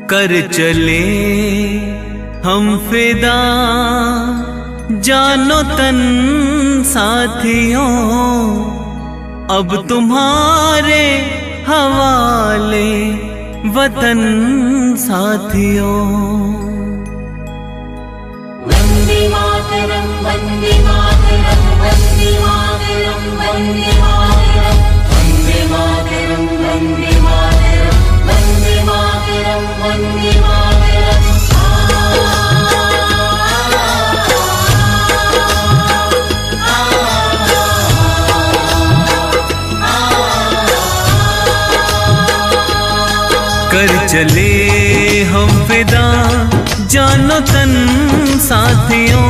कर चले हम फिदा जानो तन साथियों, अब तुम्हारे हवाले वतन साथियों। वंदे मातरम वंदे मातरम वंदे मातरम वंदे मातरम वंदे मातरम वंदे मातरम वंदे मातरम वंदे मातरम। कर चले हम फिदा जानो तन साथियों,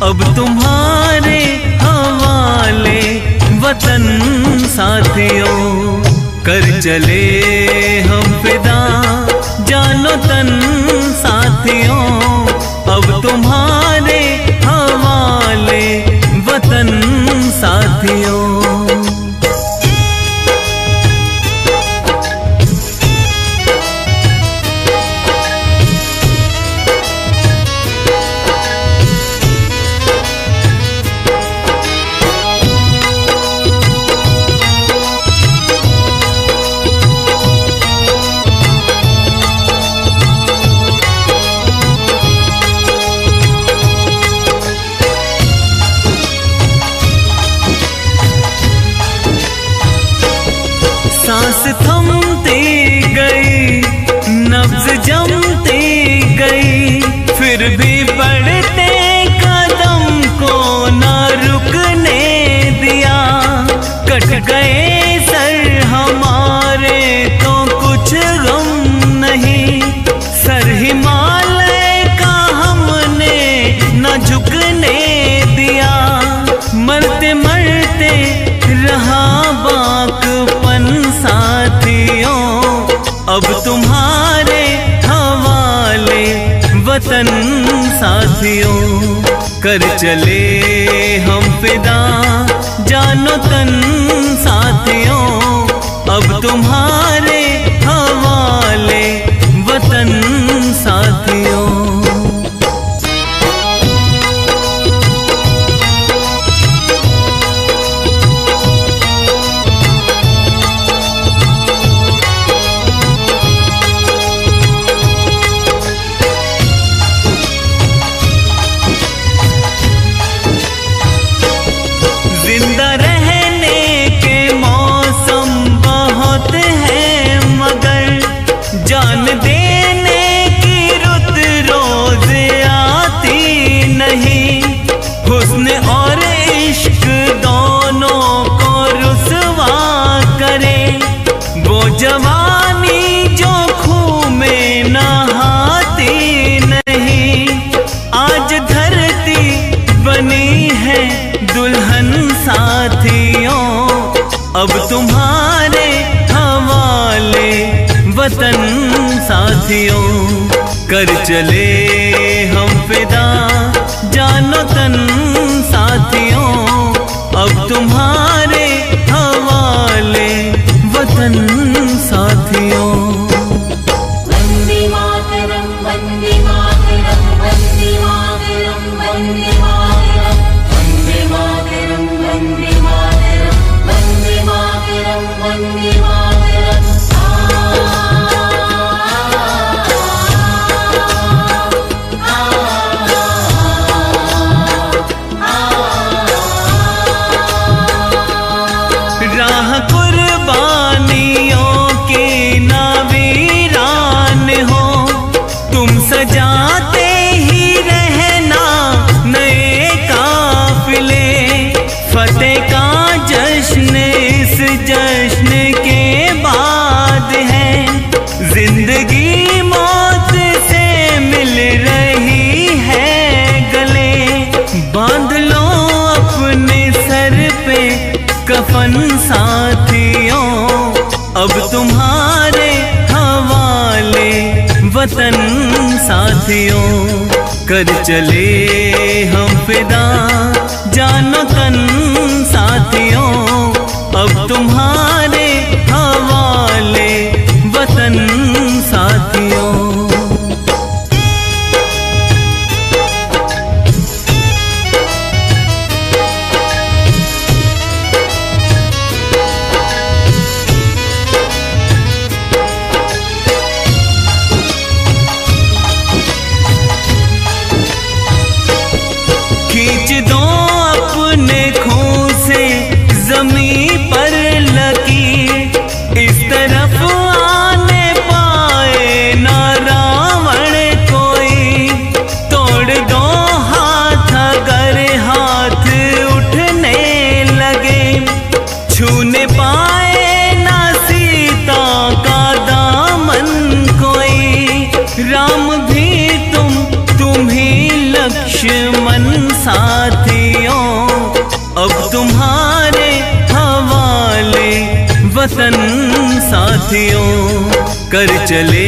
अब तुम्हारे हवाले वतन साथियों। कर चले हम फिदा जानो तन साथियों, अब तुम्हारे हवाले वतन साथियों। सांस थमती गई, नब्ज जमती गई, फिर भी बढ़ते कदम को न रुकने दिया। कट गए सर हमारे तो कुछ गम नहीं, सर हिमालय का हमने न झुकने दिया। मरते मरते रहा बाकपन साथियों, अब तुम्हारे हवाले वतन साथियों। कर चले हम फिदा जानो तन साथियों, अब तुम्हारे हवाले वतन साथियों। जिंदा रहने के मौसम बहुत हैं, मगर जान देने की रुत रोज आती नहीं। हुस्न और इश्क दोनों को रुसवा करे, वो जवानी जो खूह में नहाती नहीं। आज धरती बनी है दुल्हन साथियों, अब तुम्हारे हवाले वतन साथियों। कर चले हम फिदा जानो तन साथियों, अब तुम्हारे हवाले वतन साथियों। वंदे मातरम वंदे मातरम वंदे मातरम वंदे मातरम वंदे मातरम वंदे मातरम वंदे मातरम वंदे मातरम। राह कुर्बानियों की ना वीरान हो, तुम सजाते ही रहना नए काफिले। फतेह का जश्न इस जश्न के बाद है, जिंदगी मौत से मिल रही है गले। बांध लो अपने सर पे कफन साथियों, अब तुम्हारे हवाले वतन साथियों। कर चले हम फिदा जानो तन साथियों, अब तुम्हारे हवाले वतन साथियों। साथियों कर चले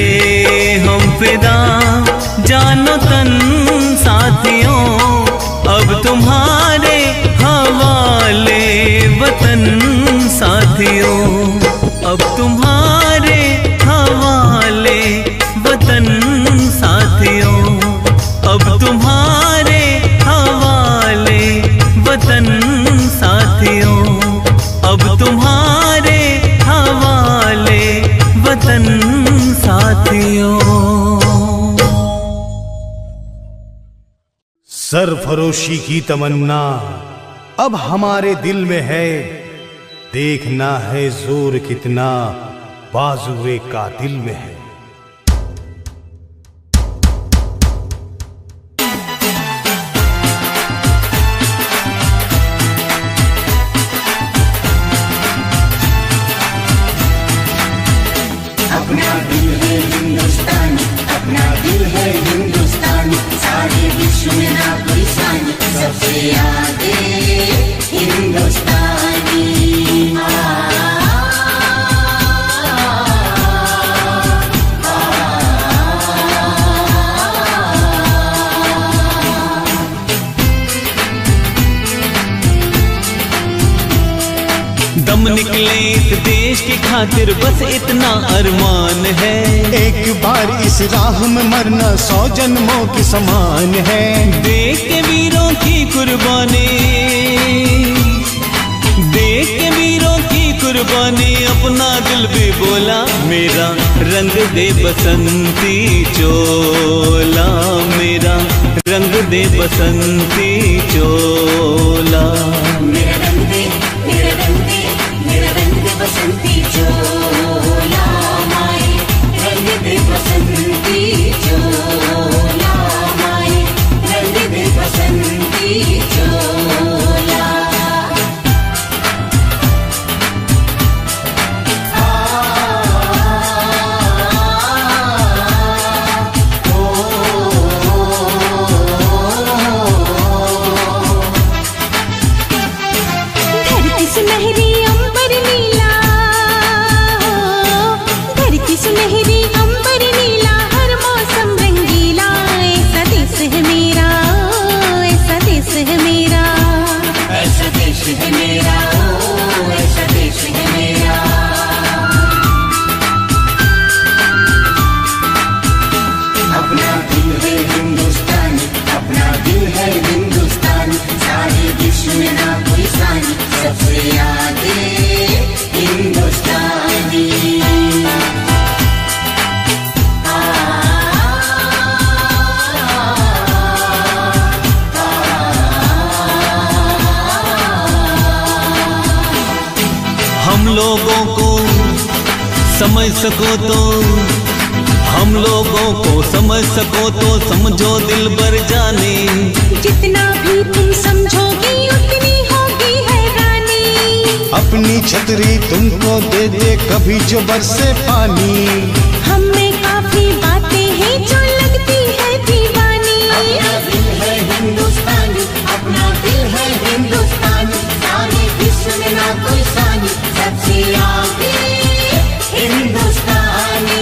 हम फिदा जानो तन साथियों, अब तुम्हारे हवाले वतन साथियों, अब तुम्हारे हवाले वतन साथियों, अब तुम्हारे हवाले वतन साथियों, अब तुम्हारे हवाले वतन साथियों। सरफरोशी की तमन्ना अब हमारे दिल में है, देखना है जोर कितना बाजुए कातिल में है। अपना दिल है हिंदुस्तान, अपना दिल है हिंदुस्तान, सारे विश्व में ना कोई सान, सबसे आगे हिंदुस्तानी। दम निकले इस देश की खातिर बस इतना अरमान है, एक बार इस राह में मरना 100 जन्मों के समान है। देख के वीरों की कुर्बानी, देख के वीरों की कुर्बानी, अपना दिल भी बोला मेरा रंग दे बसंती चोला, मेरा रंग दे बसंती चोला, मेरा रंग दे, मेरा रंग दे, मेरा रंग दे बसंती चोला, माए रंग दे बसंती चोला, माए रंग दे बसंती चोला। धरती सुनहरी अंबर नीला, धरती सुनहरी अंबर नीला, हर मौसम रंगीला, ऐसा देश है मेरा, ऐसा देश है मेरा, ऐसा देश है मेरा, ऐसा देश है मेरा। अपना दिल है हिंदुस्तान, अपना दिल है हिंदुस्तान, सारे विश्व में ना कोई सान, सबसे आगे हिंदुस्तानी। हम लोगों को समझ सको तो, हम लोगों को समझ सको तो समझो दिल भर जाने, जितना भी तुम समझोगी उतनी होगी हैरानी, अपनी छतरी तुमको दे दे कभी जो बरसे पानी, हम में काफी बातें हैं जो लगती है दीवानी। अपना दिल है हिंदुस्तान, अपना दिल है हिंदुस्तान, सारे विश्व में ना कोई सान, सबसे आगे हिंदुस्तानी।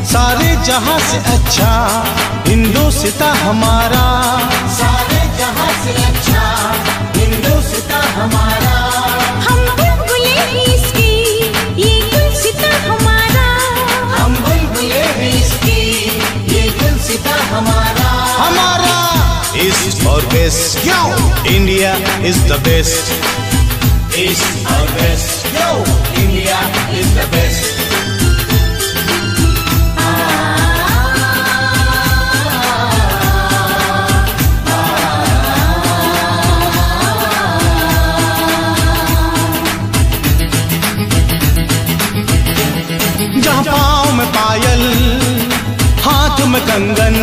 सारे जहां से अच्छा हिंदुस्तां हमारा, सारे जहां से अच्छा हिंदुस्तां हमारा, हम बुलबुले हैं इसकी, ये गुलसिता हमारा, हम बुलबुले हैं इसकी, ये गुलसिता हमारा। हमारा ईस्ट और वेस्ट, क्यों India is the best, east और वेस्ट, क्यों इंडिया इज द बेस्ट। जहाँ पाँव में पायल हाथ में कंगन,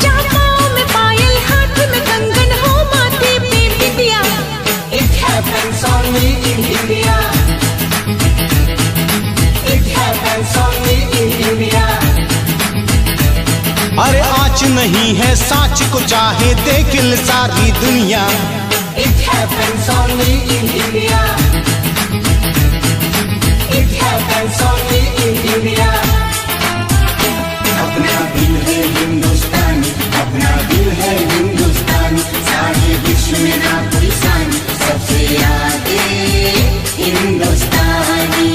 जहाँ पाँव में पायल हाथ में कंगन हो माथे पे बिंदिया, It happens only in India. नहीं है साच को चाहे देख ले सारी दुनिया। It happens only in India. It happens only in India. अपना दिल है हिंदुस्तानी, अपना दिल है हिंदुस्तानी, सारे विश्व में ना कोई सानी, सबसे आगे हिंदुस्तानी।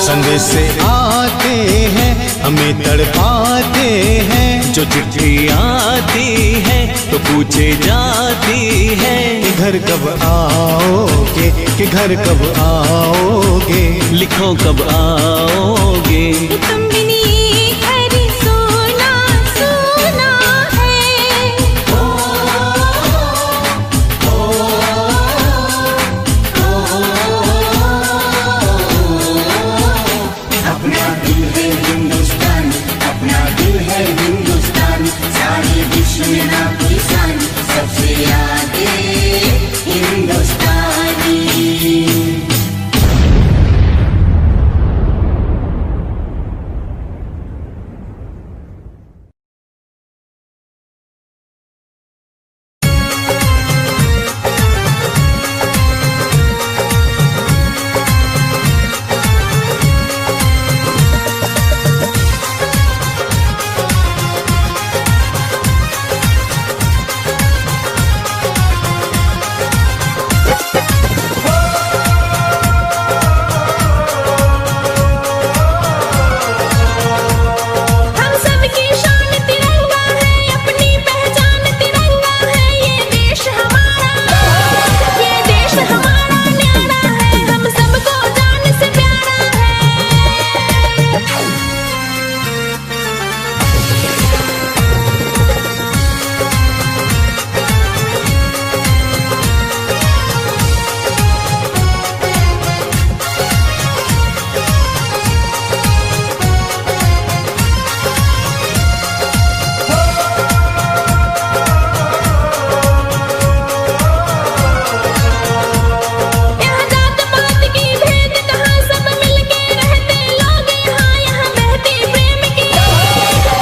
संदेश से आते हैं हमें तड़पाते हैं, जो चिट्ठी आती है तो पूछे जाती है कि घर कब आओगे, कि घर कब आओगे, लिखो कब आओगे। तुम बिनी घर सोना सोना है। अपना दिल है हिंदुस्तानी, अपना दिल है हिंदुस्तानी, सारे विश्व में ना कोई सानी, सबसे आगे हिंदुस्तानी। हम सबकी शान तिरंगा है, अपनी पहचान तिरंगा है, ये देश हमारा, ये देश हमारा न्यारा है, हम सबको जान से प्यारा है। यहाँ जात पात की भेद कहाँ, सब मिलके रहते लोग यहाँ, यहाँ बहती प्रेम की,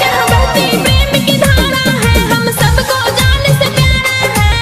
यहाँ बहती प्रेम की धारा है, हम सबको जान से प्यारा है।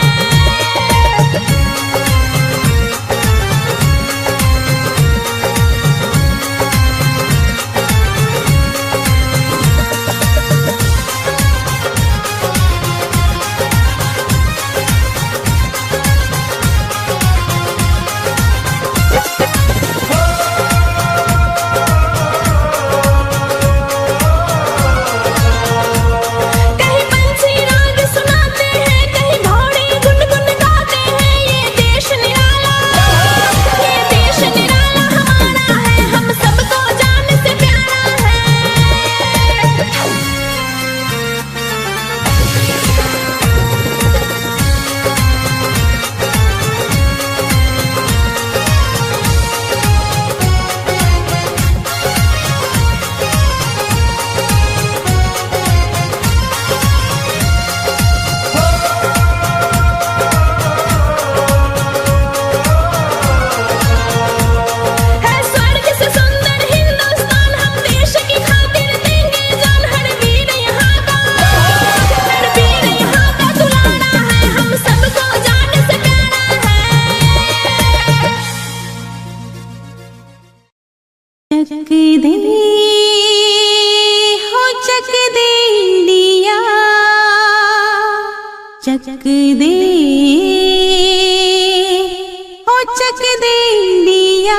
कहीं पंछी राग सुनाते हैं, कहीं घोड़े गुनगुन गाते हैं, ये देश निराला, ये देश निराला हमारा है, हम सबको जान से प्यारा है। है स्वर्ग से सुंदर हिंदुस्तान, हम देश की खातिर देंगे जान, हर वीर यहाँ का, हर वीर यहाँ का दुलारा है, हम सबको जान से प्यारा है। चक दे हो चक दे इंडिया, चक दे हो चक दे इंडिया।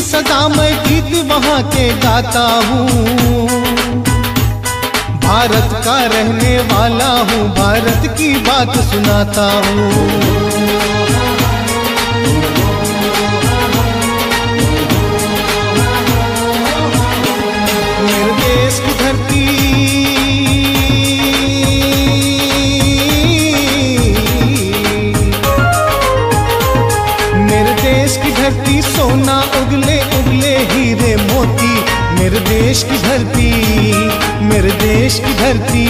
सदा मैं गीत वहाँ के गाता हूँ। भारत का रहने वाला हूँ, भारत की बात सुनाता हूँ। मेरे देश की धरती सोना उगले उगले हीरे मोती। मेरे देश की धरती, मेरे देश की धरती।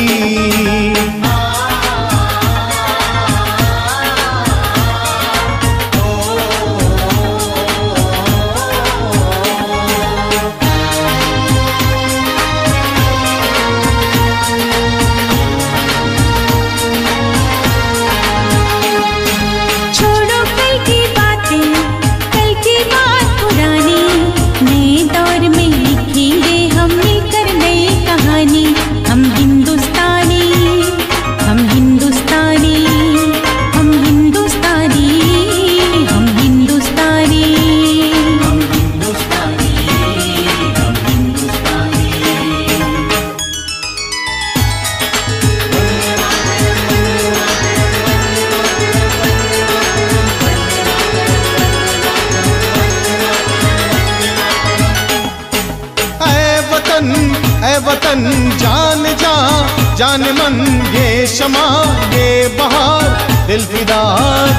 वतन जान जा जान मन, ये शमा ये बहार, दिल फिदा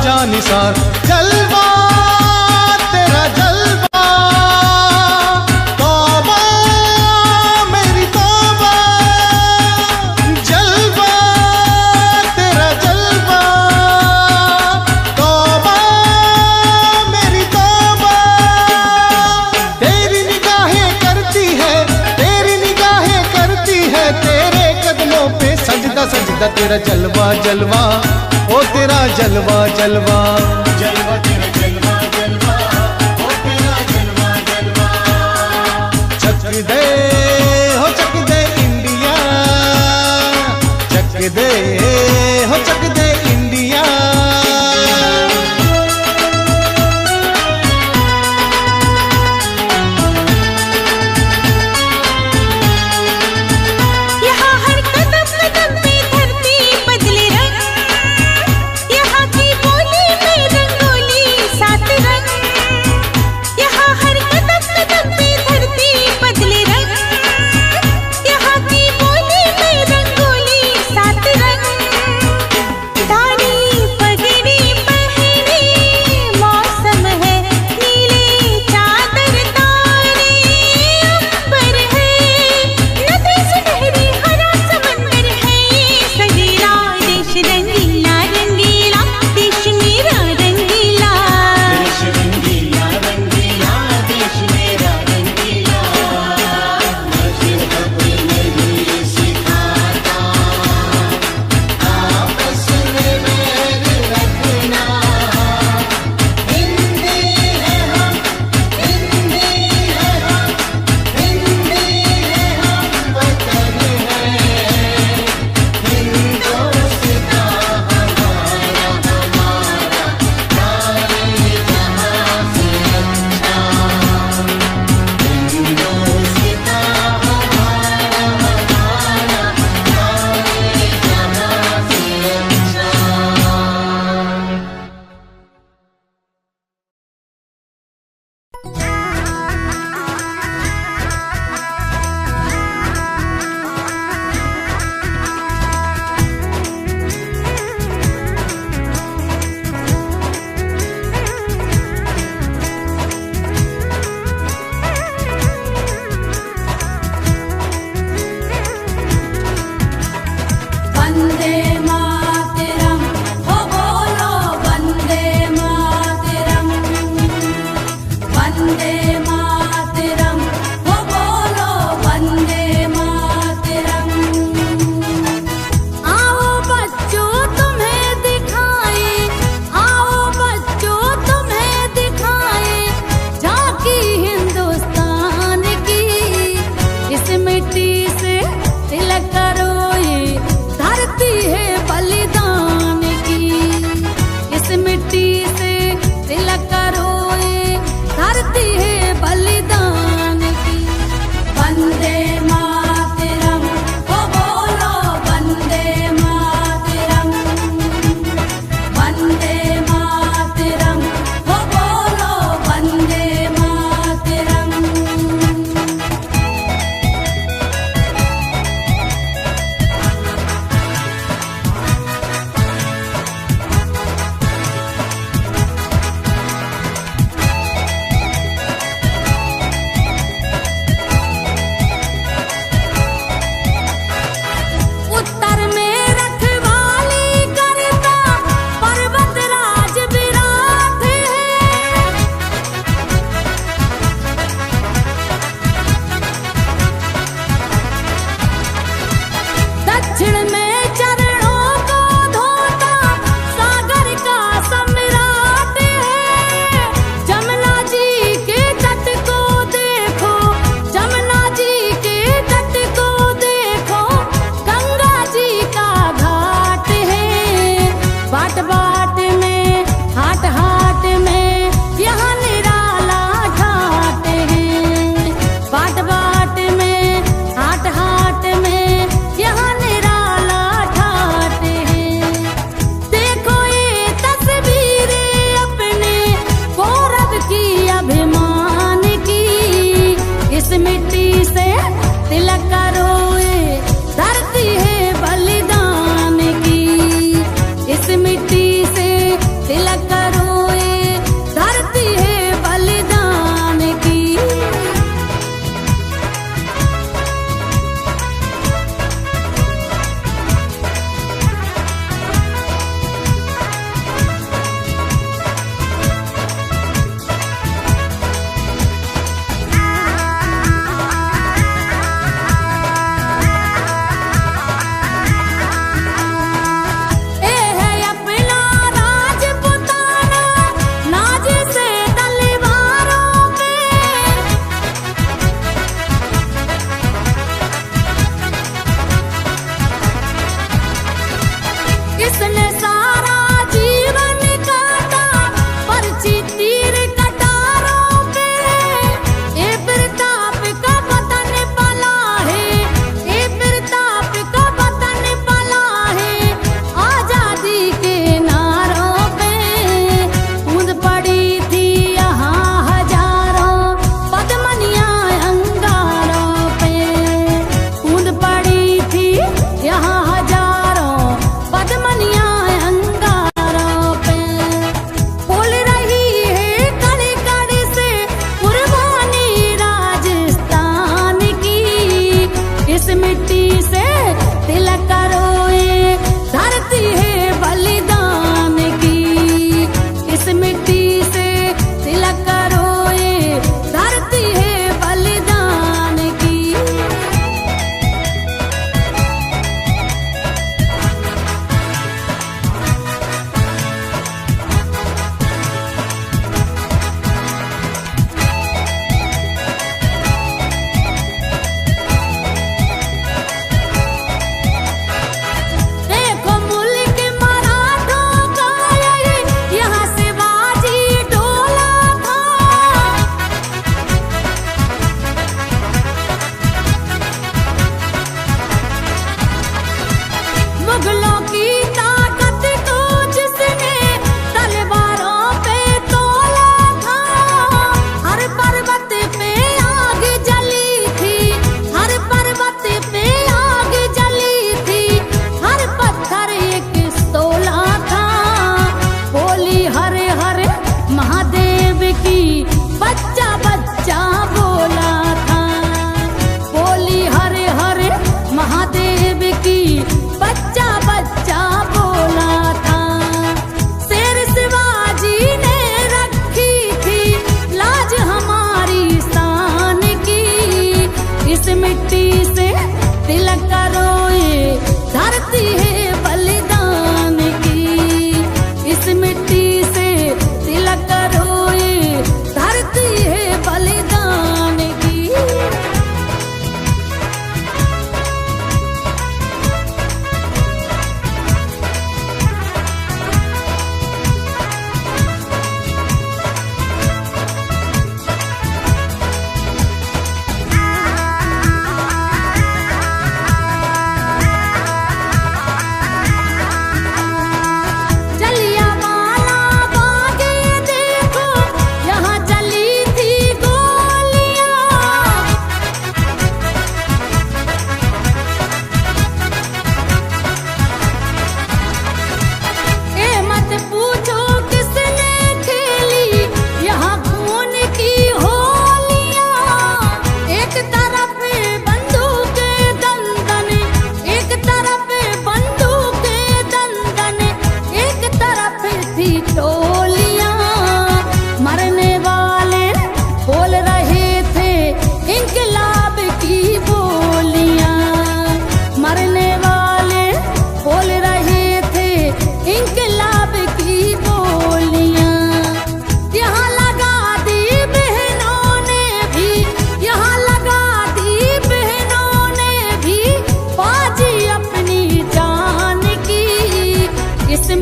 जानिसार। जलवा तेरा जलवा, तौबा मेरी तौबा। जलवा तेरा जलवा, तौबा मेरी तौबा। तेरी निगाहें करती है, तेरे कदमों पे सजदा सजदा। तेरा जलवा जलवा, ओ तेरा जलवा जलवा। जलवा तेरा जलवा जलवा, ओ तेरा जलवा जलवा। चक दे हो चक दे इंडिया, चक दे हो चक दे इंडिया। यहाँ की बोली में रंग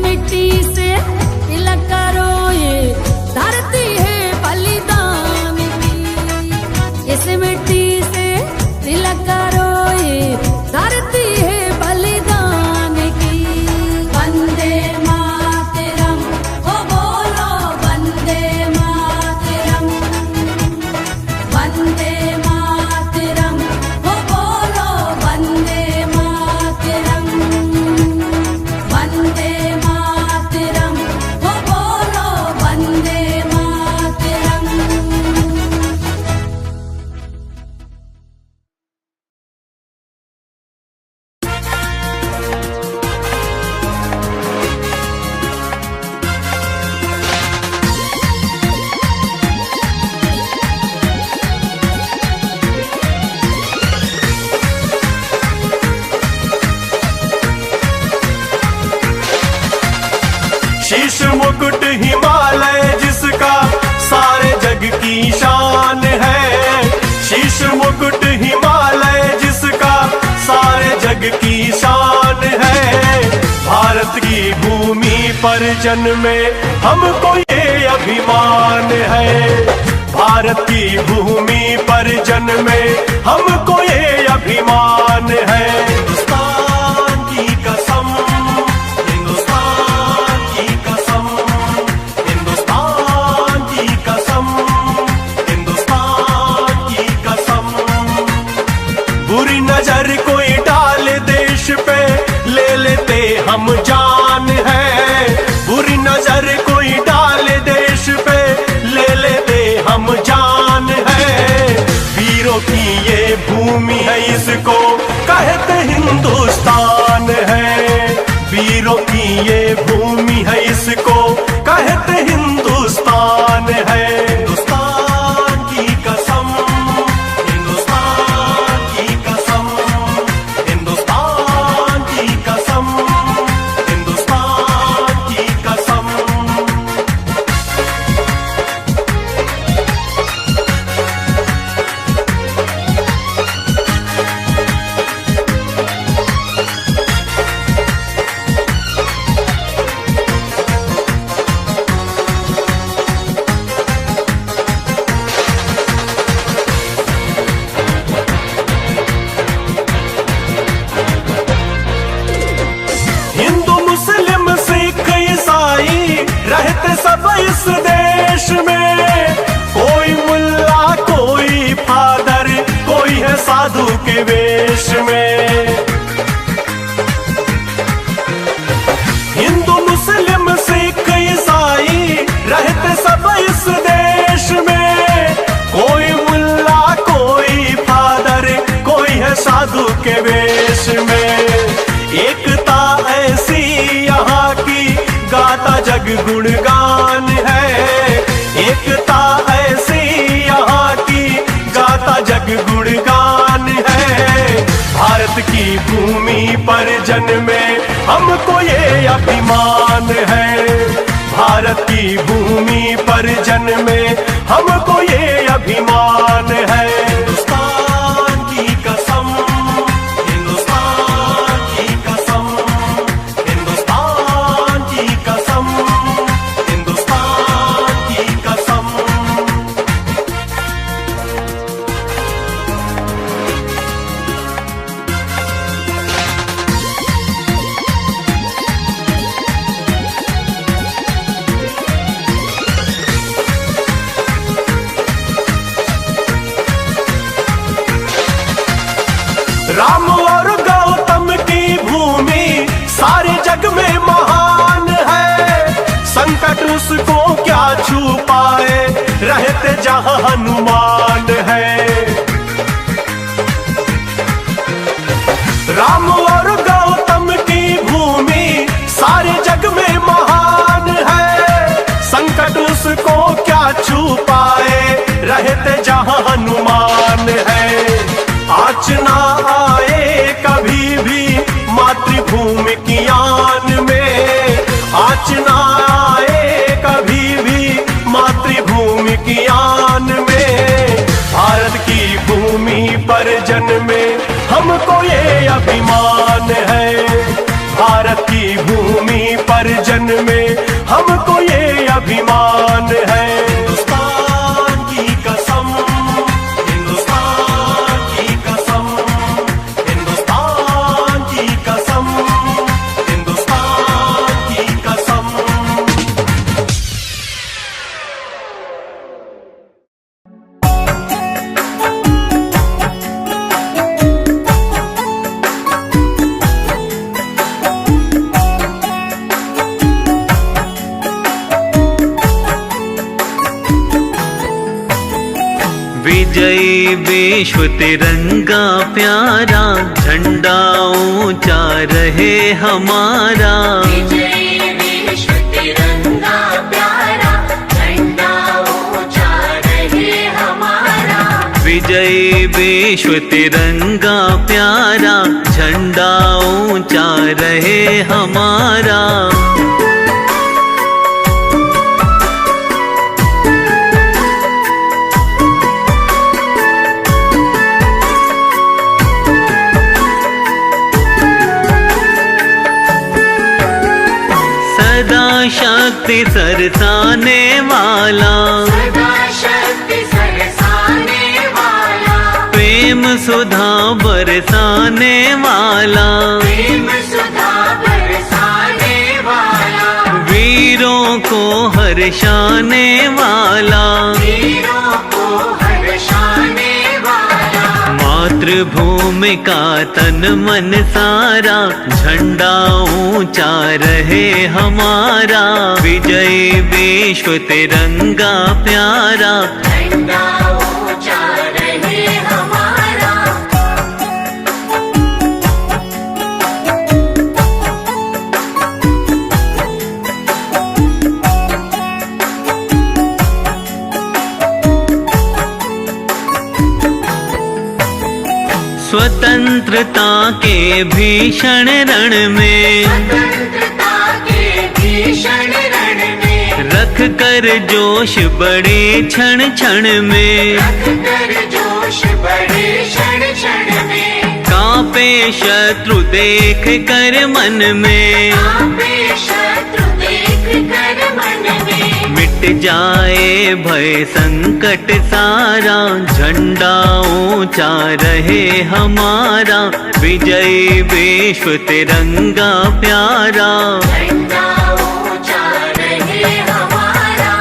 मिट्टी से तिलक करो, ये धरती है बलिदान की। इस मिट्टी से तिलक करो, ये धरती है बलिदान की। वंदे मातरम, ओ बोलो वंदे मातरम। वंदे मातरम, ओ बोलो वंदे मातरम। वंदे मातरम, ओ बोलो वंदे मातरम। शीश मुकुट हिमालय जिसका सारे जग की शान है। शीश मुकुट हिमालय जिसका सारे जग की शान है। भारत की भूमि पर जन्मे हमको ये अभिमान है। भारत की भूमि पर जन्मे हमको ये अभिमान है। हिंदुस्तान की कसम, हिंदुस्तान की कसम, हिंदुस्तान की कसम, हिंदुस्तान की कसम। बुरी नजर कोई डाले देश पे ले लेते हम जान है। बुरी नजर कोई डाले देश पे ले लेते हम जान है। वीरों की ये भूमि है, इसको कहते हिंदुस्तान है। वीरों की ये भूमि है, इसको कहते हिंदुस्तान है। हिंदुस्तान की कसम, हिंदुस्तान की कसम, हिंदुस्तान की कसम, हिंदुस्तान की कसम। हिंदू मुस्लिम सिख ईसाई रहते सब इस देश में। कोई मुल्ला कोई फादर, कोई है साधु के वेश में। हिंदू मुस्लिम सिख ईसाई रहते सब इस देश में। कोई मुल्ला कोई फादर, कोई है साधु के वेश में। एकता ऐसी यहाँ की गाता जग गुणगान है। एकता ऐसी यहाँ की गाता जग गुणगान है। भारत की भूमि पर जन्मे हमको ये अभिमान है। भारत की भूमि पर जन्मे हमको ये अभिमान है। हिंदुस्तान की कसम, हिंदुस्तान की कसम, हिंदुस्तान की कसम, हिंदुस्तान की कसम। राम और गौतम की भूमि सारे जग में महान है। संकट उसको क्या छू पाए, रहते जहां हनुमान है। राम और गौतम की भूमि सारे जग में महान है। संकट उसको क्या छू पाए, रहते जहां हनुमान है। आँच ना आए कभी भी मातृभूमि की आन में। आँच ना आए कभी भी मातृभूमि की आन में। भारत की भूमि पर जन्मे हमको ये अभिमान है। भारत की भूमि पर हर जन में हमको ये अभिमान है। हिंदुस्तान की कसम, हिंदुस्तान की कसम, हिंदुस्तान की कसम, हिंदुस्तान की कसम। विजयी विश्व तिरंगा प्यारा, झंडा ऊंचा रहे हमारा। विजयी विश्व तिरंगा प्यारा, झंडा ऊंचा रहे हमारा। विजयी विश्व तिरंगा प्यारा, झंडा ऊंचा रहे हमारा। सदा शक्ति सरसाने वाला, सदा शक्ति सरसाने वाला, प्रेम सुधा बरसाने वाला, प्रेम सुधा बरसाने वाला, वीरों को हर्षाने वाला, वीरों को हर्षाने वाला। मातृभूमि का तन मन सारा, झंडा ऊंचा रहे हमारा। विजयी विश्व तिरंगा प्यारा, झंडा ऊंचा रहे हमारा। स्वतंत्रता के भीषण रण में, स्वतंत्रता के भीषण रण में, रख कर जोश बड़े क्षण क्षण में। रख कर जोश बड़े क्षण क्षण में। कांपे शत्रु देख कर मन में, कांपे शत्रु देख कर मन में। मिट जाए भय संकट सारा, झंडा ऊंचा रहे हमारा। विजयी विश्व तिरंगा प्यारा, झंडा ऊंचा रहे हमारा।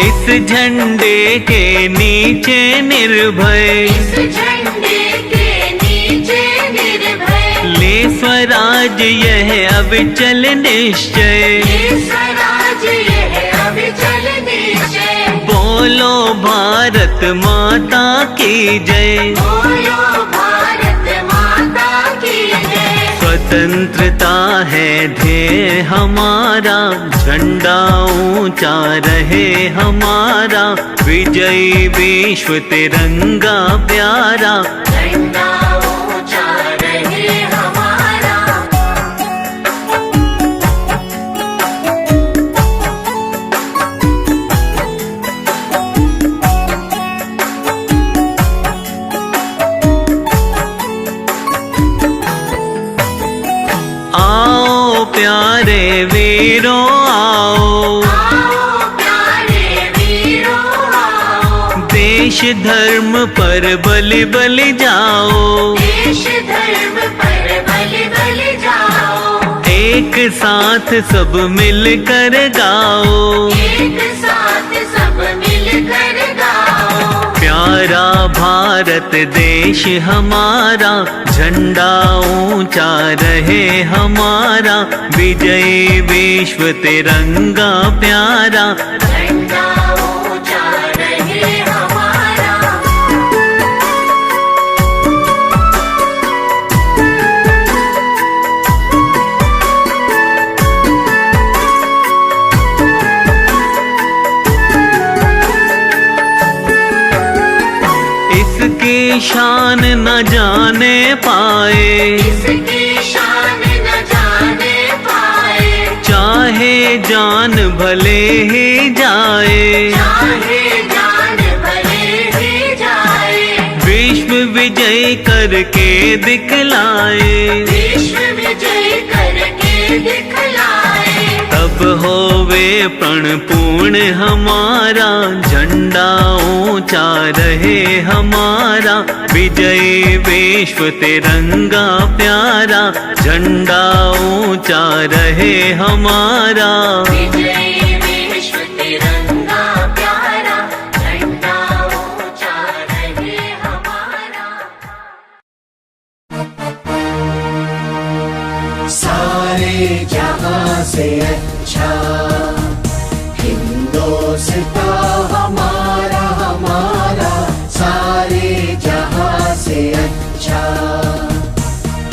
इस झंडे के नीचे निर्भय, इस झंडे के नीचे निर्भय, ले स्वराज यह अविचल निश्चय। ये स्वराज यह अविचल निश्चय। बोलो भारत माता की जय, बोलो भारत माता की जय। स्वतंत्रता है ध्येय हमारा, झंडा ऊंचा रहे हमारा। विजयी विश्व तिरंगा प्यारा, झंडा ऊंचा रहे हमारा। आओ प्यारे वीरों आओ, आओ प्यारे वीरों आओ, देश धर्म पर बलि बलि जाओ। देश धर्म पर बलि बलि जाओ। एक साथ सब मिलकर गाओ, एक साथ सब मिलकर गाओ। प्यारा भारत देश हमारा, झंडा ऊंचा रहे हमारा। विजयी विश्व तिरंगा प्यारा, झंडा ऊंचा रहे हमारा। इसकी शान न जाने पाए, इसकी शान न जाने पाए। जान भले ही जाए, चाहे जान भले ही जाए, विश्व विजय करके दिखलाए, विश्व विजय करके दिखलाए। तब होवे प्रण पूर्ण हमारा, झंडा ऊंचा रहे हमारा, विजय विश्व तिरंगा प्यारा, झंडा ऊंचा रहे हमारा। विजय विश्व तिरंगा प्यारा, झंडा ऊंचा रहे हमारा। सारे जहां से अच्छा हिंदुस्तान हमारा, हमारा सारे जहां से अच्छा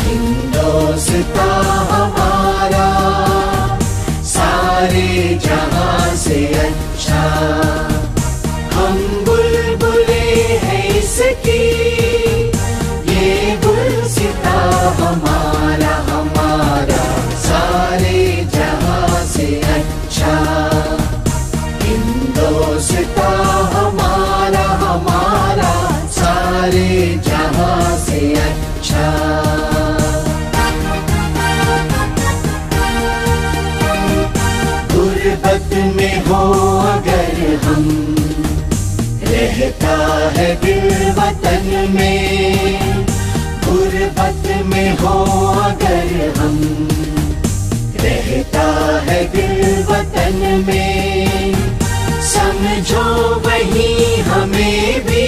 हिंदुस्तान हमारा, सारे जहां से अच्छा। हम बुलबुले हैं इसकी, ये गुलसिता हमारा, हमारा सारे जहां से अच्छा हिंदुस्तान हमारा, हमारा सारे जहां से अच्छा। गुर्बत में हो अगर हम, रहता है दिल वतन में, गुर्बत में हो अगर हम, रहता है दिल वतन में, समझो वही हमें भी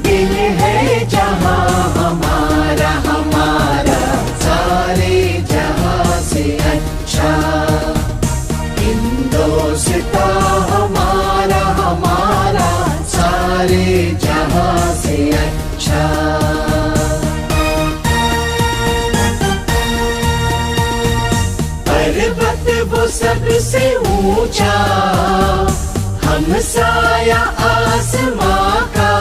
दिल है जहां हमारा, हमारा सारे जहां से अच्छा हिंदुस्तान हमारा, हमारा सारे जहां से अच्छा। पर्वत वो सबसे ऊंचा, हम साया आसमां का,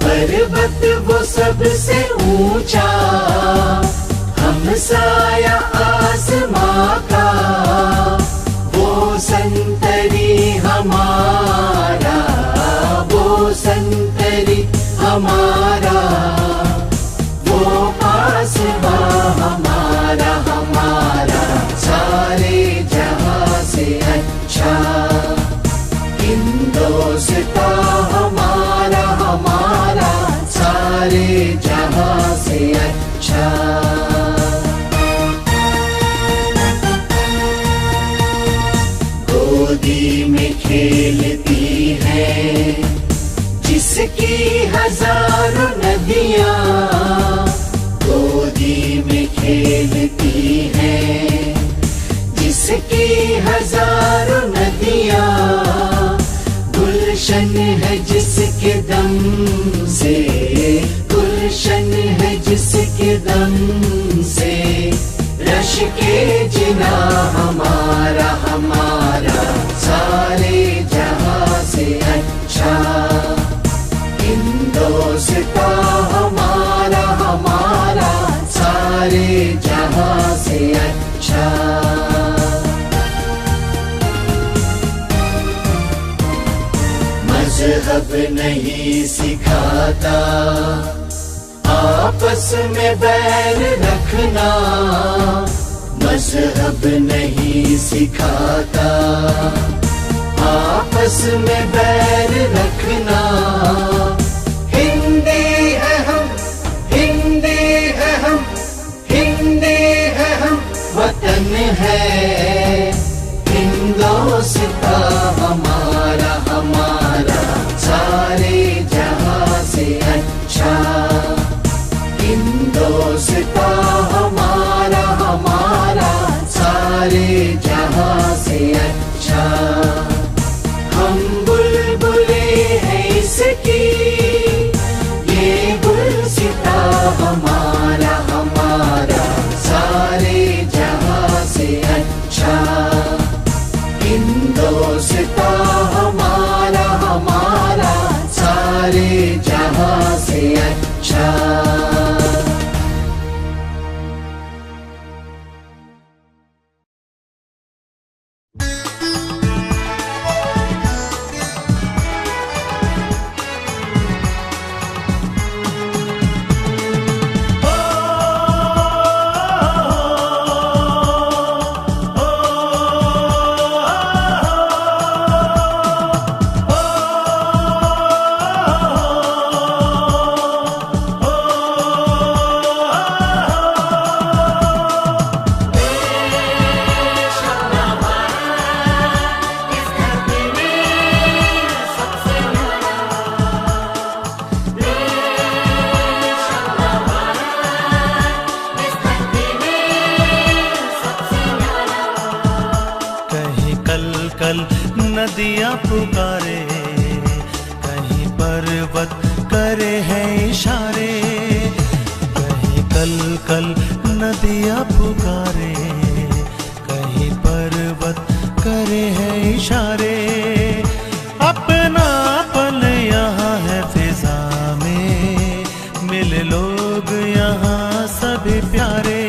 पर्वत वो सबसे ऊंचा, हम साया आसमां का, वो संतरी हमारा, वो संतरी हमारा, वो पासबा हमारा, हमारा सारे जहां से अच्छा हिंदुस्तान हमारा, हमारा सारे जहां से अच्छा। गोदी में खेलती है जिसकी हजारों नदियां, गोदी में खेलती है जिसकी हजारों नदियां, गुलशन है जिसके दम से, गुलशन है जिसके दम से, रश के जिना हमारा, हमारा सारे जहां से अच्छा हिंदुस्तान हमारा, हमारा सारे जहां से अच्छा। मजहब नहीं सिखाता आपस में बैर रखना, मजहब नहीं सिखाता आपस में बैर रखना। हिंदी है हम, हिंदी है हम, हिंदी है हम, वतन है हिंदुस्तान हमारा, हमारा सारे जहां से अच्छा हिंदुस्तान हमारा, हमारा सारे जहां से अच्छा। हम बुलबुले हैं इसकी, ये गुलसिता हमारा, हमारा सारे जहां से अच्छा हिंदुस्तान हमारा, हमारा सारे जहां से अच्छा। कल नदियाँ पुकारे, कहीं पर्वत करे हैं इशारे। कहीं कल नदियाँ पुकारे, कहीं पर्वत करे हैं इशारे। अपनापन यहाँ है फिजा में, मिले लोग यहाँ सभी प्यारे।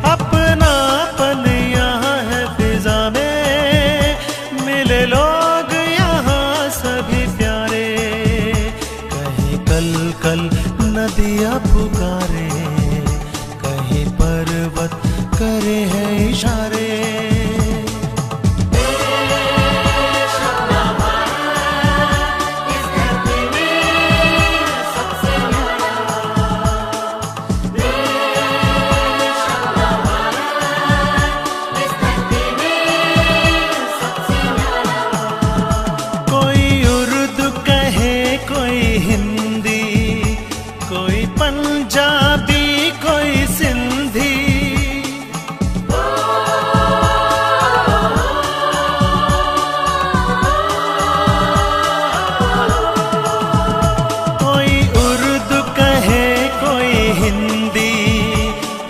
अपनापन यहाँ है फिजा में, मिले लोग यहाँ सभी प्यारे। कहीं कल नदियाँ पुकारे, कहीं पर्वत करे हैं इशारे। पंजाबी कोई सिंधी, कोई उर्दू कहे कोई हिंदी,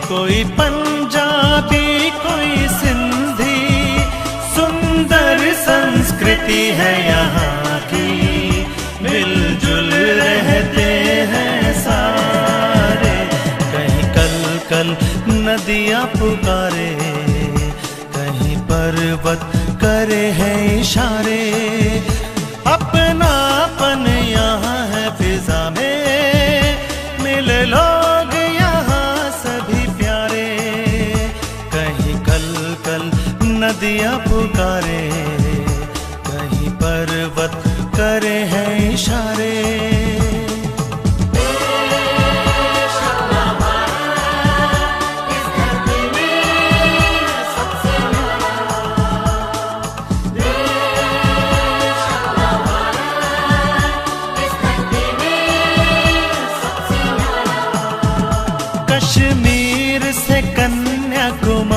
कोई पंजाबी कोई सिंधी। सुंदर संस्कृति है यहाँ की, मिलजुल रहते हैं सारे। कहीं कल नदियाँ पुकारे, कहीं पर्वत करे हैं इशारे। अपनापन यहाँ है फिजा में, मिले लोग यहाँ सभी प्यारे। कहीं कल नदियाँ पुकारे, कहीं पर्वत करे हैं इशारे। कश्मीर से कन्याकुमारी,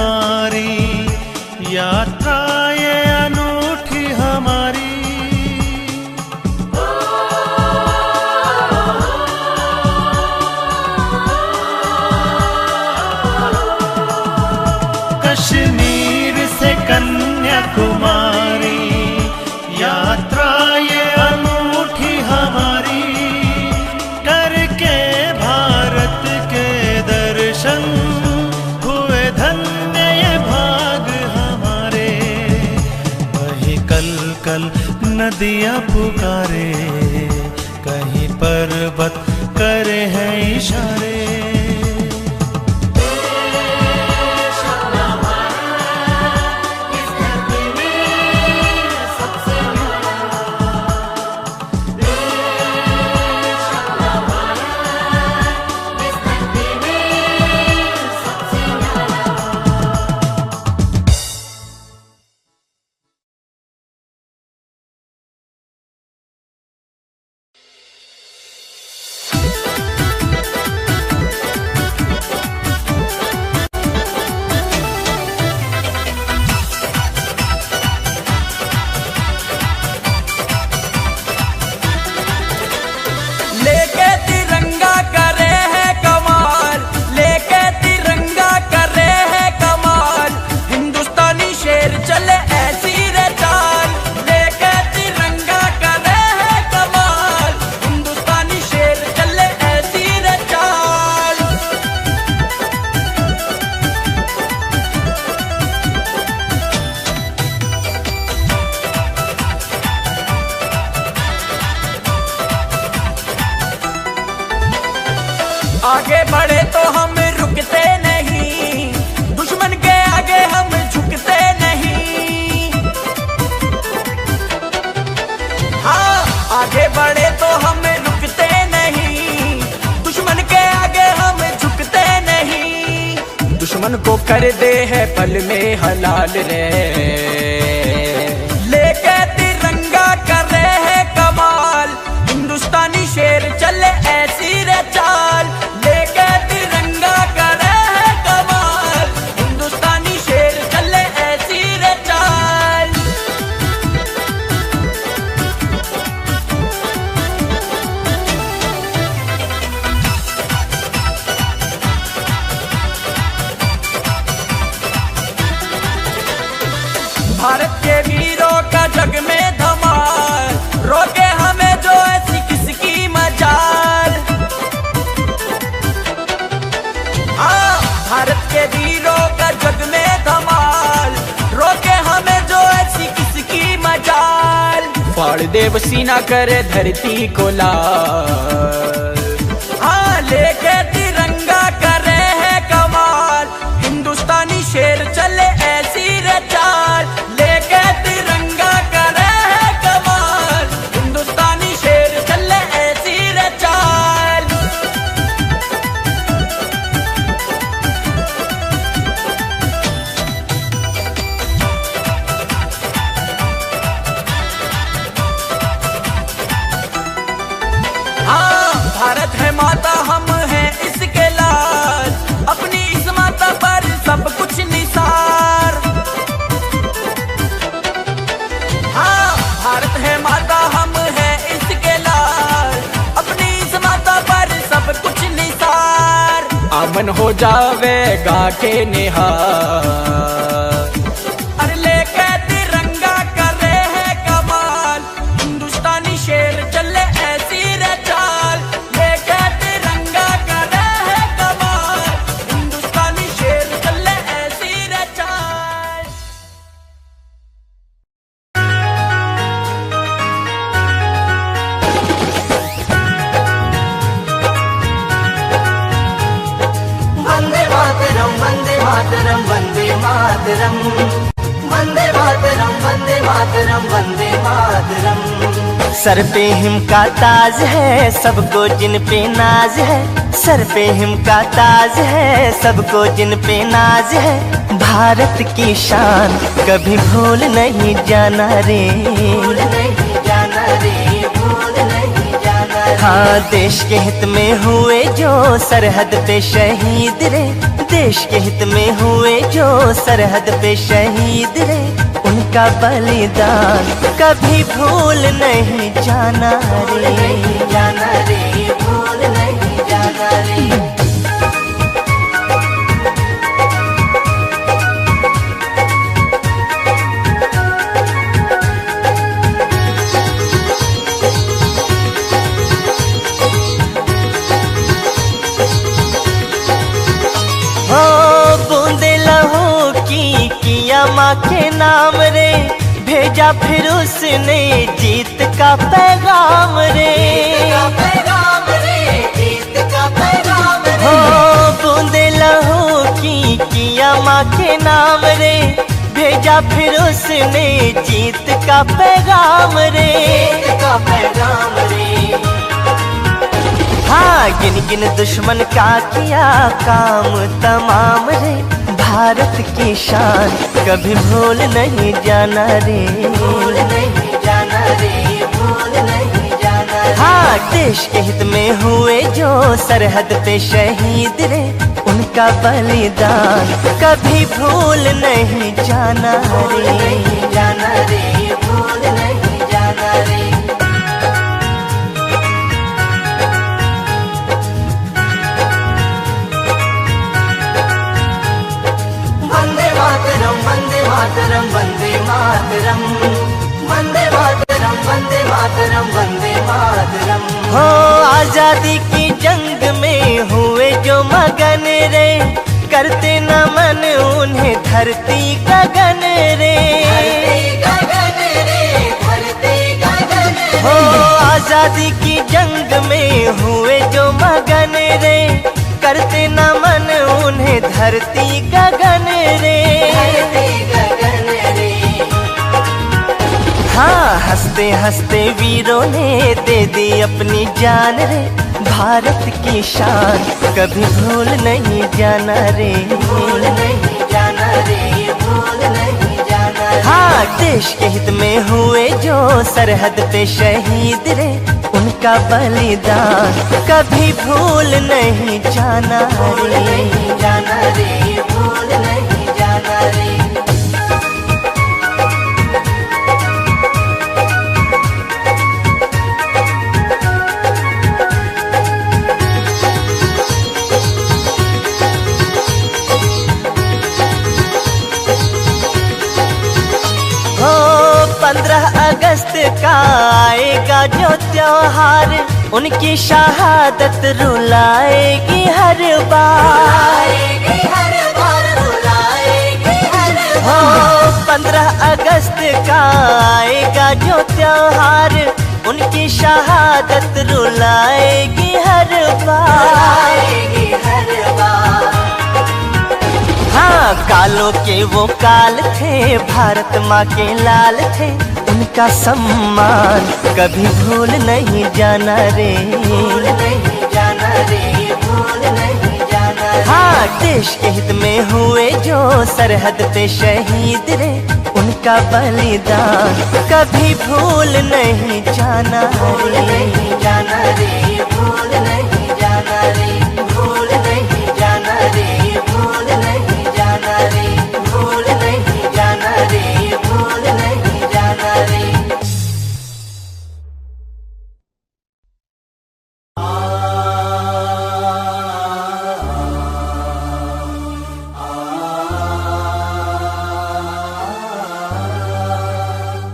यात्रा ये अनूठी हमारी। कश्मीर से कन्याकुमारी, यात्रा ये अनूठी हमारी। करके भारत के दर्शन, हुए धन्य ये भाग हमारे। वही कल नदियाँ पुकारे, कहीं पर्वत करे हैं इशारे। आगे बढ़े तो हम रुकते नहीं, दुश्मन के आगे हम झुकते नहीं। हाँ, आगे बढ़े तो हम रुकते नहीं, दुश्मन के आगे हम झुकते नहीं। दुश्मन को कर दे है पल में हलाल रे, लेके तिरंगा कर रहे हैं कमाल। हिंदुस्तानी शेर चले ऐसी रे चाल, लेके तिरंगा कर रहे हैं कमाल। हिंदुस्तानी शेर चले ऐसी रे चाल। भारत के वीरों का जग में धमाल, रोके हमें जो ऐसी किसकी मजाल। हाँ, भारत के वीरों का जग में धमाल, रोके हमें जो ऐसी किसकी मजाल। फाड़ देव सीना करे धरती को लाल, हाँ लेके तिरंगा करे है कमाल। हिंदुस्तानी शेर चले ऐसी रे चाल, लेके तिरंगा करे है कमाल। हिंदुस्तानी शेर चले ऐसी रे चाल। हाँ, भारत है माता, हम हैं इसके लाल, अपनी इस माता पर सब कुछ निसार। हाँ, भारत है माता, हम हैं इसके लाल, अपनी इस माता पर सब कुछ निसार। अमन हो जावेगा के निहार, अरे लेके तिरंगा कर रहे हैं कमाल। हिंदुस्तानी शेर चले ऐसी रे चाल, लेके तिरंगा कर रहे हैं कमाल। हिंदुस्तानी शेर चले ऐसी रे चाल। Vande Mataram Vande Mataram Vande Mataram Vande Mataram Vande Mataram Vande Mataram. Sir pay him का ताज है, सबको जिन पे नाज है। सर पे हिम का ताज है, सबको जिन पे नाज है। भारत की शान कभी भूल नहीं जाना रे, भूल नहीं जाना रे, भूल नहीं जाना रे। हाँ, देश के हित में हुए जो सरहद पे शहीद रे, देश के हित में हुए जो सरहद पे शहीद रे। उनका बलिदान कभी भूल नहीं जाना रे, नहीं जाना रे, भूल नहीं जाना रे। हो बूंदे लहू की किया माँ के नाम रे, भेजा फिर उसने जीत का पैगाम रे। पैगाम रे, जीत का पैगाम रे। हो बूंदे लहू की किया माँ के नाम रे, भेजा फिर उसने जीत का पैगाम रे। जीत का पैगाम रे। हाँ, गिन गिन दुश्मन का किया काम तमाम रे। भारत की शान कभी भूल नहीं जाना रे, भूल नहीं जाना रे, भूल नहीं जाना रे। हाँ, देश के हित में हुए जो सरहद पे शहीद रे। उनका बलिदान कभी भूल नहीं जाना भूल रे। नहीं जाना रे, भूल नहीं जाना रे। वंदे मातरम वंदे मातरम वंदे मातरम वंदे मातरम वंदे मातरम वंदे मातरम। हो आजादी की जंग में हुए जो मगन रे, करते नमन उन्हें धरती गगन रे। धरती गगन रे, धरती गगन रे। हो आजादी की जंग में हुए जो मगन रे, करते नमन उन्हें धरती गगन रे। धरती गगन रे। हाँ, हंसते हंसते वीरों ने दे दी अपनी जान रे। भारत की शान कभी भूल नहीं जाना रे, भूल नहीं जाना रे, भूल नहीं जाना रे। हाँ, देश के हित में हुए जो सरहद पे शहीद रे। उनका बलिदान कभी भूल नहीं जाना भूल रे। नहीं जाना रे, भूल नहीं जाना रे। 15 अगस्त का आएगा जो त्योहार, उनकी शहादत रुलाएगी हर बार। हो 15 अगस्त का आएगा जो त्योहार, उनकी शहादत रुलाएगी हर बार। हाँ, कालों के वो काल थे, भारत माँ के लाल थे, उनका सम्मान कभी भूल नहीं जाना रे, भूल नहीं जाना रे, भूल नहीं जाना रे। हाँ, देश के हित में हुए जो सरहद पे शहीद रे, उनका बलिदान कभी भूल नहीं जाना रे, नहीं जाना रे, भूल नहीं जाना रे, भूल नहीं जाना रे, भूल नहीं जाना रे, भूल नहीं जाना रे, भूल नहीं जाना रे।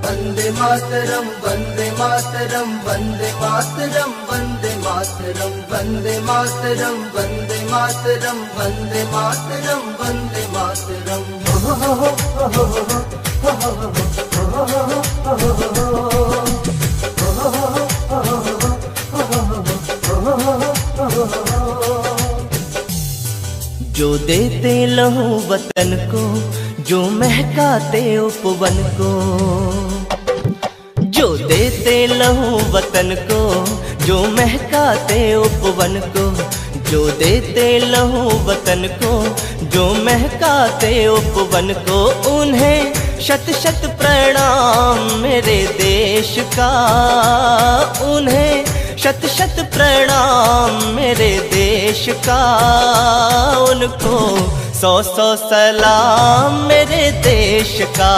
वंदे मातरम, वंदे मातरम, वंदे मातरम, वंदे मातरम, वंदे मातरम, वंदे मातरम, वंदे मातरम, वंदे मातरम। जो देते लहू वतन को, जो महकाते उपवन को, जो देते लहू वतन को, जो महकाते उपवन को, जो देते लहू वतन को, जो महकाते उपवन को, उन्हें शत शत प्रणाम मेरे देश का, उन्हें शत शत प्रणाम मेरे देश का, उनको 100 सलाम मेरे देश का,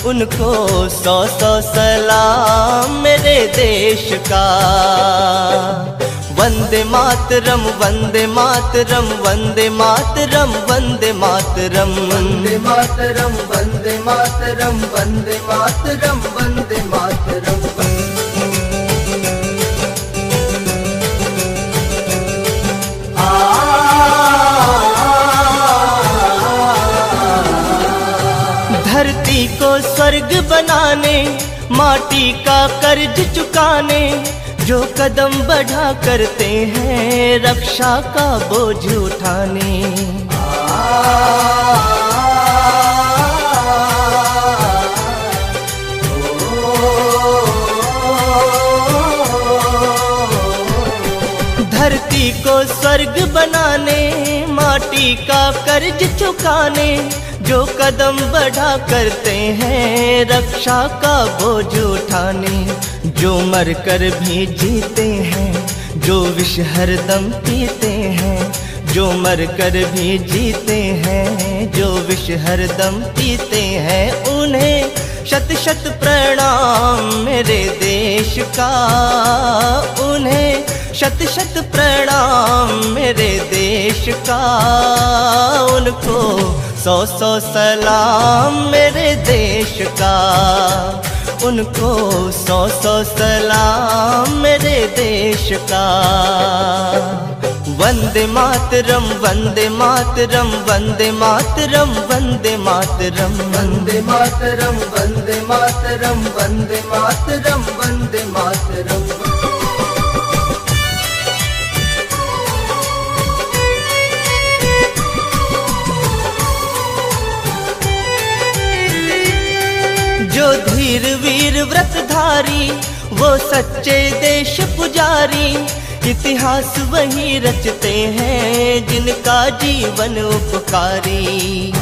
उनको 100 सलाम मेरे देश का। वंदे मातरम, वंदे मातरम, वंदे मातरम, वंदे मातरम, वंदे मातरम, वंदे मातरम, वंदे मातरम, वंदे मातरम। धरती को स्वर्ग बनाने, माटी का कर्ज चुकाने, जो कदम बढ़ा करते हैं रक्षा का बोझ उठाने। धरती को स्वर्ग बनाने, माटी का कर्ज चुकाने, जो कदम बढ़ा करते हैं रक्षा का बोझ उठाने, जो मर कर भी जीते हैं, जो विष हरदम पीते हैं, जो मर कर भी जीते हैं, जो विष हरदम पीते हैं, उन्हें शत शत प्रणाम मेरे देश का, उन्हें शत शत प्रणाम मेरे देश का, उनको 100 सलाम मेरे देश का, उनको 100 सलाम मेरे देश का। वंदे मातरम, वंदे मातरम, वंदे मातरम, वंदे मातरम, वंदे मातरम, वंदे मातरम, वंदे मातरम, वंदे मातरम। जो धीर वीर व्रतधारी, वो सच्चे देश पुजारी, इतिहास वही रचते हैं जिनका जीवन उपकारी।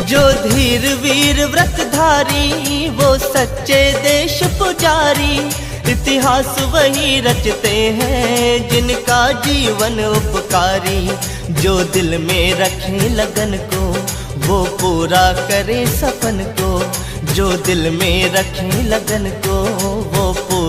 जो धीर वीर व्रतधारी, वो सच्चे देश पुजारी, इतिहास वही रचते हैं जिनका जीवन उपकारी। जो दिल में रखे लगन को, वो पूरा करे सपन को, जो दिल में रखे लगन को, वो पूरा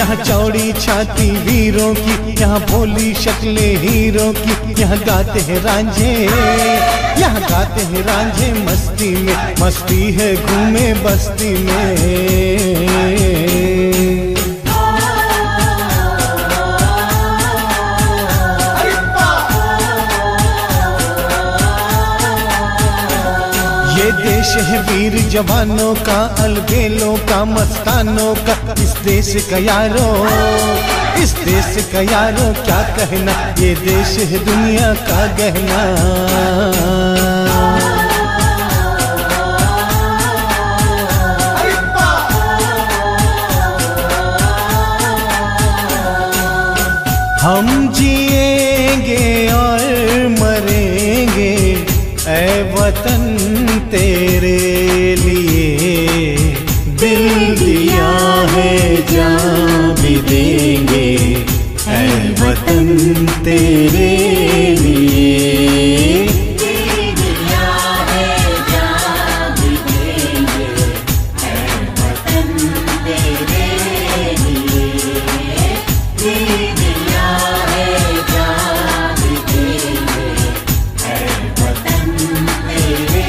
यहाँ चौड़ी छाती वीरों की, यहाँ भोली शक्लें हीरों की, यहाँ गाते हैं रांझे, यहाँ गाते हैं रांझे मस्ती में, मस्ती है घूमे बस्ती में। ये देश है वीर जवानों का, अलबेलों का, मस्तानों का, इस देश का यारो, इस देश का यारो क्या कहना, ये देश है दुनिया का गहना। हम जिएंगे और मरेंगे ऐ वतन तेरे लिए, दिल दिया है जान भी देंगे ऐ वतन तेरे लिए, दिल दिया है जान भी देंगे ऐ वतन तेरे लिए, दिल दिया है जान भी देंगे ऐ वतन तेरे लिए।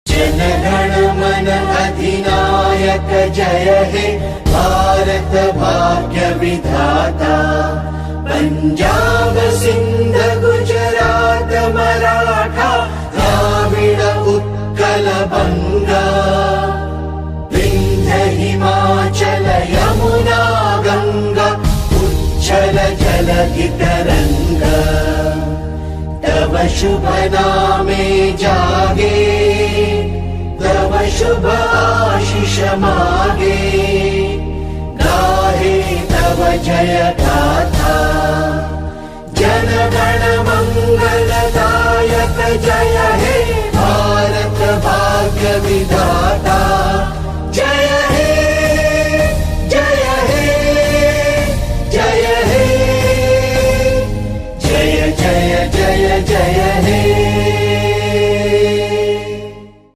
जनगण मन अधिनायक जय हे भारत भाग्य विधाता, पंजाब सिंध गुजरात मराठा द्राविड़ उत्कल बंगा, विंध्य हिमाचल यमुना गंगा उच्छल जलधि तरंगा, तव शुभ नामे जागे, तव शुभ आशीष मागे, गाहे तव जय गाथा, जन गण मंगलदायक जय हे भारत भाग्य विधाता।